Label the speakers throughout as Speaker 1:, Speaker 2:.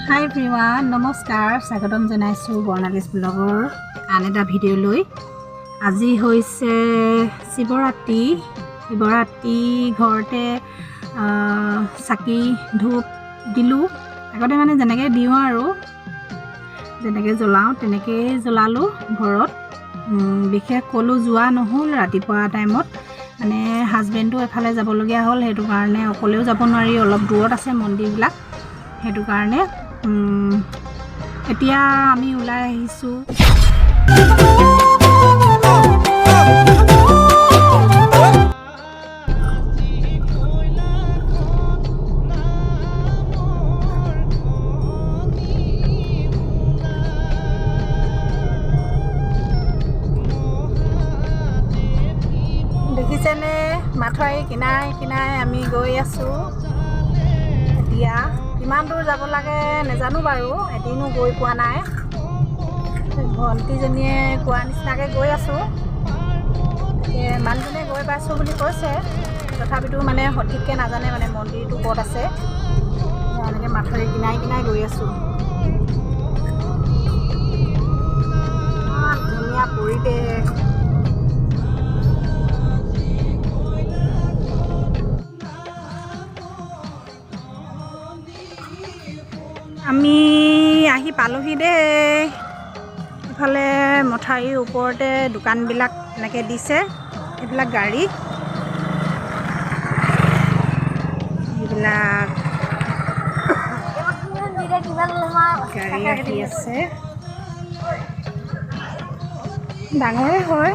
Speaker 1: হাই everyone, নমস্কাৰ। স্বাগতম জনাইছোঁ বৰ্ণালীজ ব্লগৰ আন এটা ভিডিঅ'লৈ। আজি হৈছে শিৱৰাত্ৰি। ঘৰতে চাকি ধূপ দিলোঁ। আগতে মানে যেনেকৈ দিওঁ আৰু যেনেকৈ জ্বলাওঁ তেনেকৈয়ে জ্বলালোঁ ঘৰত। বিশেষ ক'লো যোৱা নহ'ল ৰাতিপুৱা টাইমত, মানে হাজবেণ্ডো এফালে যাবলগীয়া হ'ল, সেইটো কাৰণে অকলেও যাব নোৱাৰি, অলপ দূৰত আছে মন্দিৰবিলাক, সেইটো কাৰণে এতিয়া আমি ওলাই আহিছোঁ। দেখিছেনে, মাথাউৰি কিনাৰে কিনাৰে আমি গৈ আছোঁ। এতিয়া কিমান দূৰ যাব লাগে নাজানো বাৰু, এদিনো গৈ পোৱা নাই। ভণ্টিজনীয়ে কোৱা নিচিনাকৈ গৈ আছোঁ। মানুহজনে গৈ পাইছোঁ বুলি কৈছে, তথাপিতো মানে সঠিককৈ নাজানে, মানে মন্দিৰটো ক'ত আছে। এনেকৈ মাথাউৰি কিনাৰে কিনাৰে গৈ আছোঁ। ধুনীয়া পৰিৱেশ। আমি আহি পালোহি দেই। ইফালে মথাউৰিৰ ওপৰতে দোকানবিলাক এনেকৈ দিছে, এইবিলাক গাড়ী, এইবিলাক গাড়ী আহি আছে। ডাঙৰে হয়।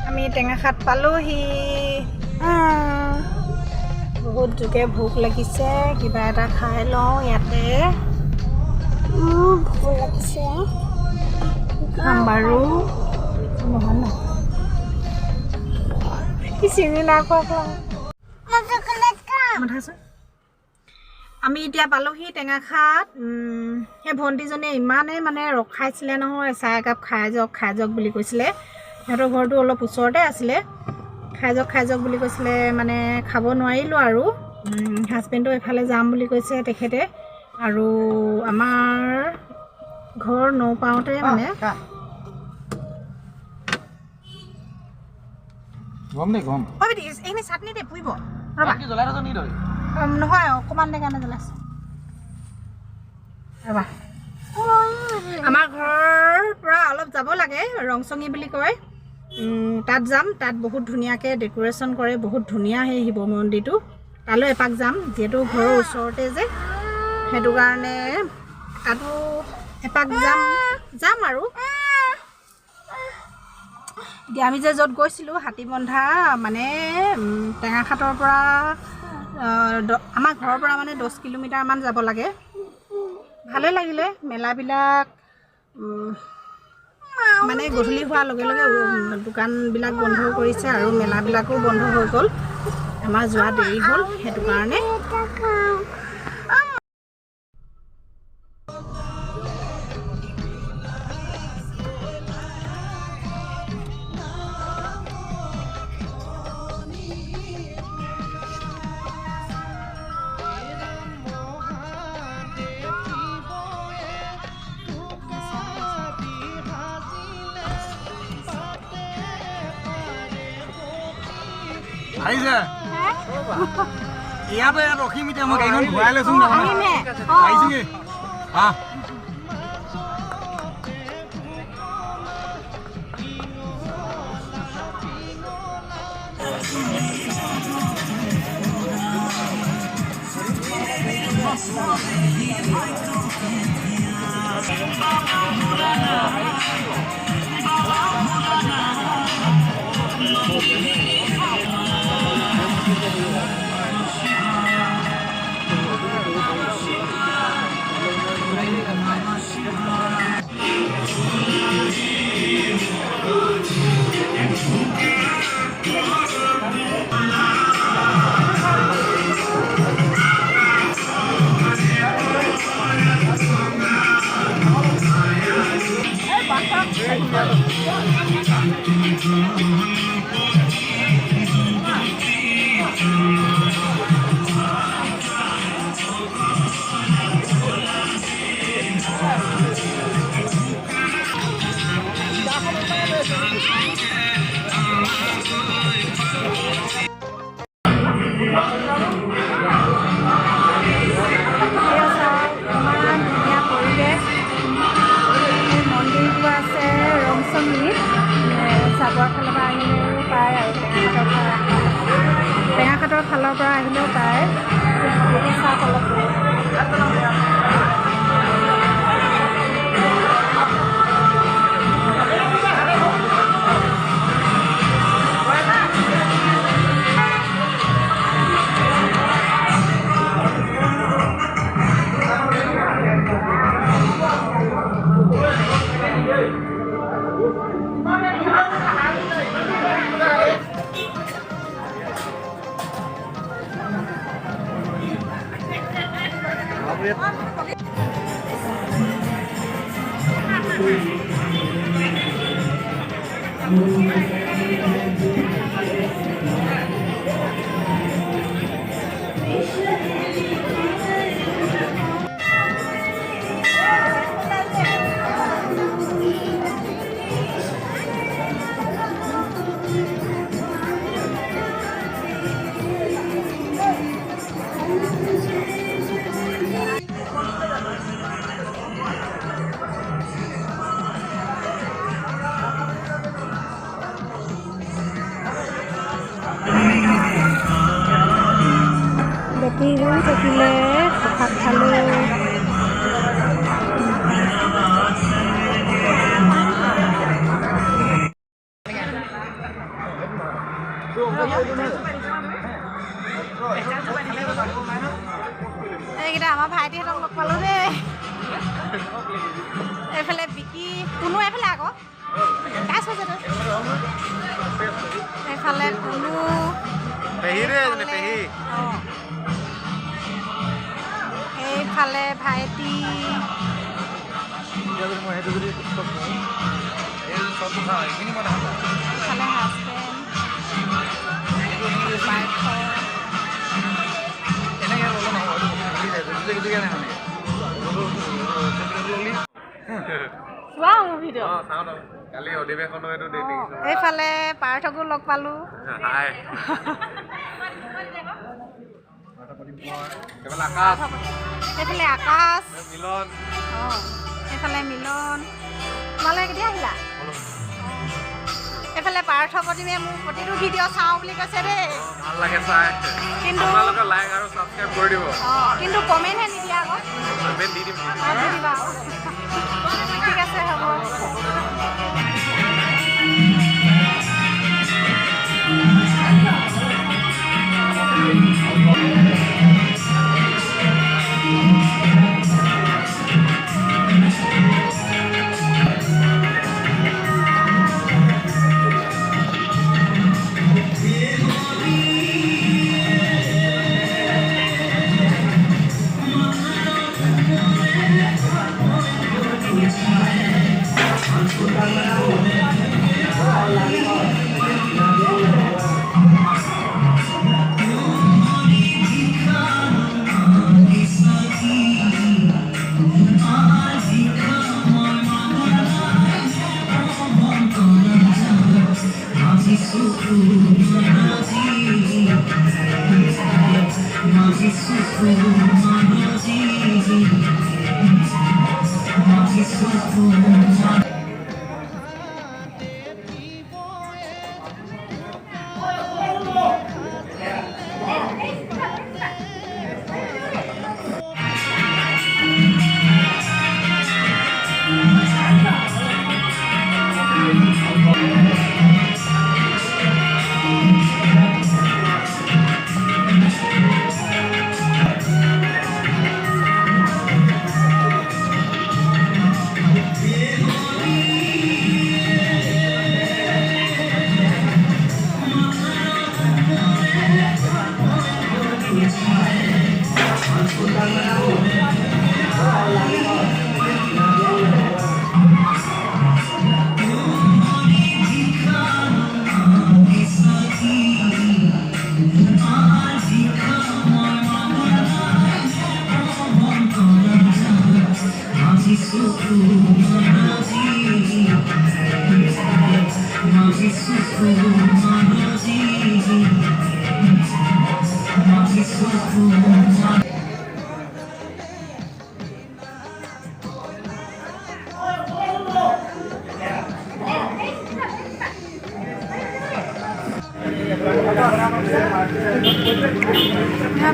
Speaker 1: আমি টেঙাখাত পালোহি। বহুত জোকে ভোক লাগিছে, কিবা এটা খাই লওঁ ইয়াতে। ভোক লাগিছে খাম বাৰু, নহয় ন কি চিনি নাখোৱা। আমি এতিয়া পালোহি টেঙাখাত। সেই ভণ্টিজনীয়ে ইমানেই মানে ৰখাইছিলে নহয়, চাহ একাপ খাই যাওক বুলি কৈছিলে। সিহঁতৰ ঘৰটো অলপ ওচৰতে আছিলে। খাই যাওক বুলি কৈছিলে, মানে খাব নোৱাৰিলোঁ আৰু। হাজবেণ্ডো এফালে যাম বুলি কৈছে তেখেতে, আৰু আমাৰ ঘৰ নপাওঁতে মানে এইখিনি চাটনি দে পুৰিব নহয়, অকণমান দে কাৰণে জ্বলাইছে ৰ'বা। আমাৰ ঘৰৰ পৰা অলপ যাব লাগে, ৰংচঙি বুলি কয়, তাত যাম। তাত বহুত ধুনীয়াকৈ ডেক'ৰেশ্যন কৰে, বহুত ধুনীয়া সেই শিৱ মন্দিৰটো। তালৈ এপাক যাম, যিহেতু ঘৰৰ ওচৰতে যে, সেইটো কাৰণে তাতো এপাক যাম আৰু। এতিয়া আমি যে য'ত গৈছিলোঁ হাতীবন্ধা, মানে টেঙাখাতৰ পৰা আমাৰ ঘৰৰ পৰা মানে 10 কিলোমিটাৰমান যাব লাগে। ভালে লাগিলে মেলাবিলাক। মানে গধূলি হোৱাৰ লগে লগে দোকানবিলাক বন্ধ কৰিছে আৰু মেলাবিলাকো বন্ধ হৈ গ'ল। আমাৰ যোৱা দেৰি হ'ল সেইটো কাৰণে
Speaker 2: আহিছে ইয়াতে ৰখিম এতিয়া মই গাড়ীখন ঘূৰাই লৈছোঁ আহিছোগে টেঙাখাটৰ ফালৰ পৰা আহিলেও পায় বেটিবোৰ থাকিলে ভাত খালোঁ এইকেইটা আমাৰ ভাইটিহঁতক লগ পালোঁ দেই এইফালে বিকি কোনো এইফালে আকৌ কাজ হৈছে এইফালে কোনো এইফালে ভাইটি এইফালে এইফালে পাৰ্থকো লগ পালোঁ এইফালে আকাশ মিলন এইফালে মিলন তোমালোকে কেতিয়া আহিলা এইফালে পাৰ্থ প্ৰতিমে মোৰ প্ৰতিটো ভিডিঅ' চাওঁ বুলি কৈছে দেই ভাল লাগে চাই কিন্তু আপোনালোকে লাইক আৰু সাবস্ক্ৰাইব কৰি দিব কিন্তু কমেণ্টহে নিদিয়া আকৌ কমেণ্ট দি দিম দিবা ঠিক আছে হ'ব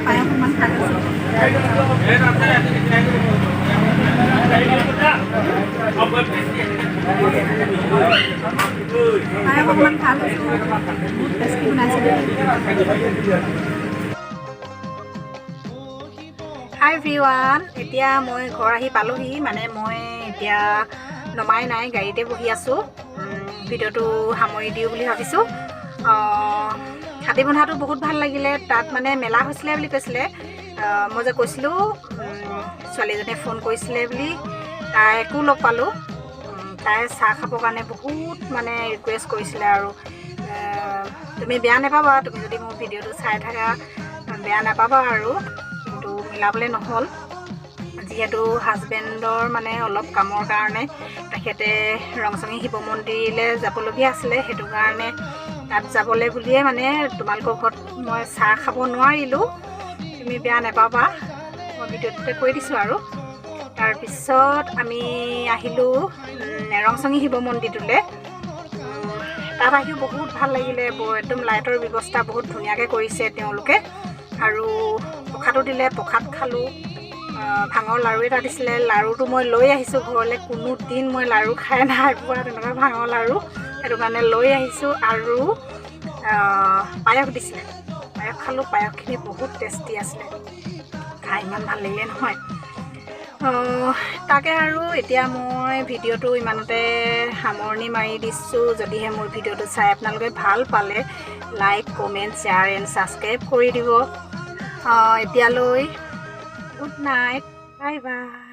Speaker 1: পায়স অকণমান খাই আছোঁ পায়স অকণমান খাই লৈছোঁ বহুত টেষ্টি বনাইছে হাই এভৰিৱান এতিয়া মই ঘৰ আহি পালোহি মানে মই এতিয়া নমাই নাই গাড়ীতে বহি আছোঁ ভিডিঅ'টো সামৰি দিওঁ বুলি ভাবিছোঁ হাতী বন্ধাটো বহুত ভাল লাগিলে তাত মানে মেলা হৈছিলে বুলি কৈছিলে মই যে কৈছিলোঁ ছোৱালীজনীয়ে ফোন কৰিছিলে বুলি তাইকো লগ পালোঁ তাই চাহ খাবৰ কাৰণে বহুত মানে ৰিকুৱেষ্ট কৰিছিলে আৰু তুমি বেয়া নাপাবা তুমি যদি মোৰ ভিডিঅ'টো চাই থাকা বেয়া নাপাবা আৰু কিন্তু মিলাবলৈ নহ'ল যিহেতু হাজবেণ্ডৰ মানে অলপ কামৰ কাৰণে তেখেতে ৰংচঙী শিৱ মন্দিৰলৈ যাবলগীয়া আছিলে সেইটো কাৰণে তাত যাবলৈ বুলিয়ে মানে তোমালোকৰ ঘৰত মই চাহ খাব নোৱাৰিলোঁ তুমি বেয়া নাপাবা মই ভিডিঅ'টোতে কৈ দিছোঁ আৰু তাৰপিছত আমি আহিলোঁ ৰংচঙী শিৱ মন্দিৰটোলৈ তাত আহিও বহুত ভাল লাগিলে একদম লাইটৰ ব্যৱস্থা বহুত ধুনীয়াকৈ কৰিছে তেওঁলোকে আৰু প্ৰসাদো দিলে প্ৰসাদ খালোঁ ভাঙৰ লাড়ু এটা দিছিলে লাড়ুটো মই লৈ আহিছোঁ ঘৰলৈ কোনো দিন মই লাড়ু খাই নাই পোৱা তেনেকুৱা ভাঙৰ লাড়ু সেইটো কাৰণে লৈ আহিছোঁ আৰু পায়স দিছিলে পায়স খালোঁ পায়সখিনি বহুত টেষ্টি আছিলে খাই ইমান ভাল লাগিলে নহয় তাকে আৰু এতিয়া মই ভিডিঅ'টো ইমানতে সামৰণি মাৰি দিছোঁ যদিহে মোৰ ভিডিঅ'টো চাই আপোনালোকে ভাল পালে like comment share and subscribe কৰি দিব এতিয়ালৈ গুড নাইট বাই বাই